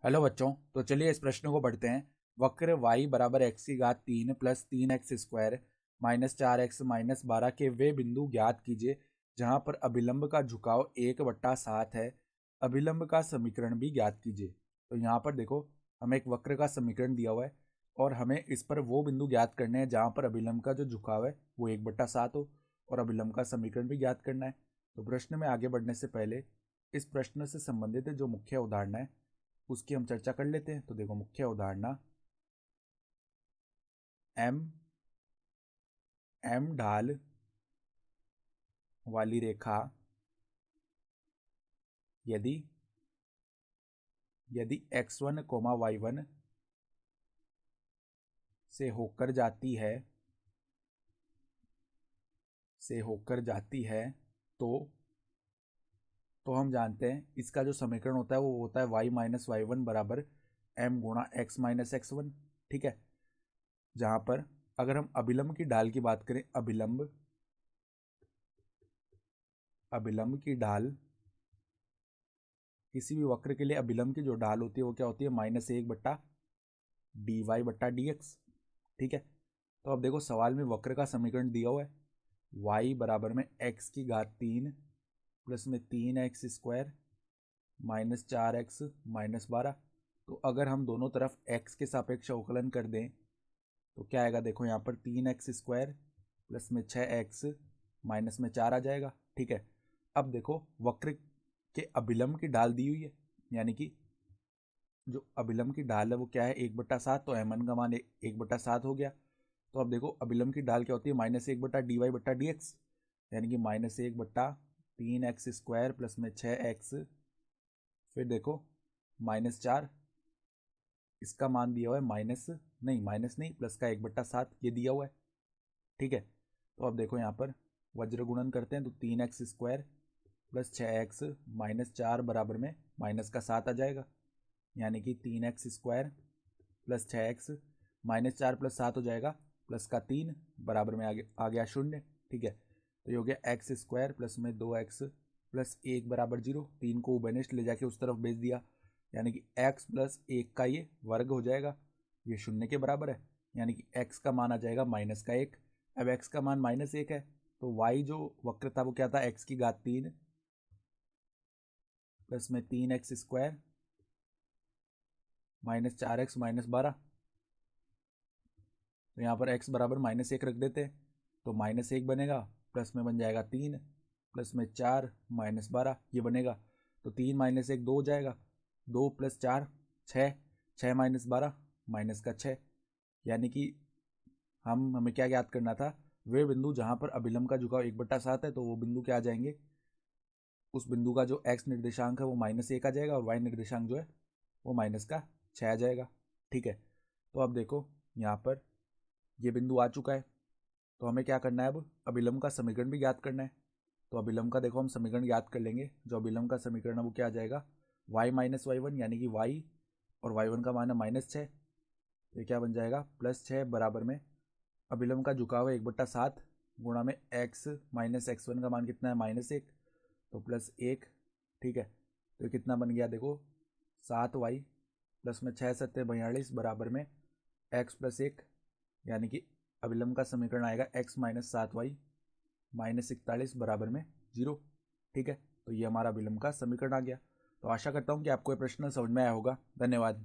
Hello बच्चों, तो चलिए इस प्रश्न को पढ़ते हैं। वक्र y बराबर एक्स की घात 3 plus 3x² minus 4x minus 12 के वे बिंदु ज्ञात कीजिए जहां पर अभिलंब का झुकाव 1/7 है। अभिलंब का समीकरण भी ज्ञात कीजिए। तो यहाँ पर देखो, हमें एक वक्र का समीकरण दिया हुआ है और हमें इस पर वो बिंदु ज्ञात करने हैं जहाँ पर अभिलंब का जो झुकाव है वो 1/7 हो और अभिलंब का समीकरण भी ज्ञात करना है। तो प्रश्न में आगे बढ़ने से पहले इस प्रश्न से संबंधित जो मुख्य उदाहरण है उसकी हम चर्चा कर लेते हैं। तो देखो, मुख्य उदाहरण एम ढाल वाली रेखा यदि x1, y1 से होकर जाती है तो हम जानते हैं इसका जो समीकरण होता है वो होता है y माइनस वाई वन बराबर m गुणा x माइनस x1। ठीक है, जहां पर अगर हम अभिलंब की ढाल की बात करें, अभिलंब की ढाल, किसी भी वक्र के लिए अभिलंब की जो ढाल होती है वो क्या होती है, -1/dy/dx। ठीक है, तो अब देखो सवाल में वक्र का समीकरण दिया हुआ है y बराबर में x की घात 3 प्लस में 3x² माइनस 4x माइनस 12। तो अगर हम दोनों तरफ x के सापेक्ष अवकलन कर दें तो क्या आएगा, देखो यहाँ पर 3x² प्लस में 6x माइनस में 4 आ जाएगा। ठीक है, अब देखो वक्र के अभिलंब की ढाल दी हुई है, यानी कि जो अभिलंब की ढाल है वो क्या है, 1/7। तो m1 का मान 1/7 हो गया। तो अब देखो अभिलंब की ढाल क्या होती है, -1/dy/dx, यानी कि -1/3x² प्लस में 6x, फिर देखो -4, इसका मान दिया हुआ है माइनस नहीं प्लस का 1/7 ये दिया हुआ है। ठीक है, तो अब देखो यहाँ पर वज्र गुणन करते हैं तो 3x² प्लस 6x माइनस 4 बराबर में माइनस का 7 आ जाएगा, यानी कि 3x² plus 6x minus 4 plus 7 हो जाएगा प्लस का 3 बराबर में आ गया 0। ठीक है, तो ये हो गया x² प्लस में 2x प्लस 1 बराबर 0। 3 को उभयनिष्ठ ले जाके उस तरफ भेज दिया, यानी कि x प्लस 1 का ये वर्ग हो जाएगा, ये 0 के बराबर है, यानी कि x का मान आ जाएगा -1। अब x का मान -1 है तो y जो वक्र था वो क्या था, x की घात 3 प्लस में 3x² माइनस 4x माइनस 12। तो यहाँ पर x बराबर -1 रख देते हैं तो -1 बनेगा, प्लस में बन जाएगा 3 प्लस में 4 माइनस 12 ये बनेगा। तो 3 माइनस 1 2 हो जाएगा, 2 प्लस 4 6, 6 माइनस 12 माइनस का 6, यानी कि हमें क्या याद करना था, वे बिंदु जहाँ पर अभिलंब का झुकाव 1/7 है तो वो बिंदु क्या आ जाएंगे, उस बिंदु का जो x निर्देशांक है वो -1 आ जाएगा और y निर्देशांक जो है वो माइनस का 6 आ जाएगा। ठीक है, तो अब देखो यहाँ पर ये बिंदु आ चुका है, तो हमें क्या करना है, अब अभिलंब का समीकरण भी ज्ञात करना है। तो अभिलंब का देखो हम समीकरण ज्ञात कर लेंगे। जो अभिलंब का समीकरण है वो क्या आ जाएगा, y माइनस वाई वन, यानी कि y और y1 का मान है -6, तो ये क्या बन जाएगा +6 बराबर में अभिलंब का झुकाव है 1/7 गुणा में x माइनस x1 का मान कितना है -1, तो +1। ठीक है, तो कितना बन गया, देखो 7y प्लस में 6 7 42 बराबर में x प्लस 1, यानी कि अभिलंब का समीकरण आएगा x माइनस 7y माइनस 41 बराबर में 0। ठीक है, तो ये हमारा अभिलंब का समीकरण आ गया। तो आशा करता हूँ कि आपको ये प्रश्न समझ में आया होगा। धन्यवाद।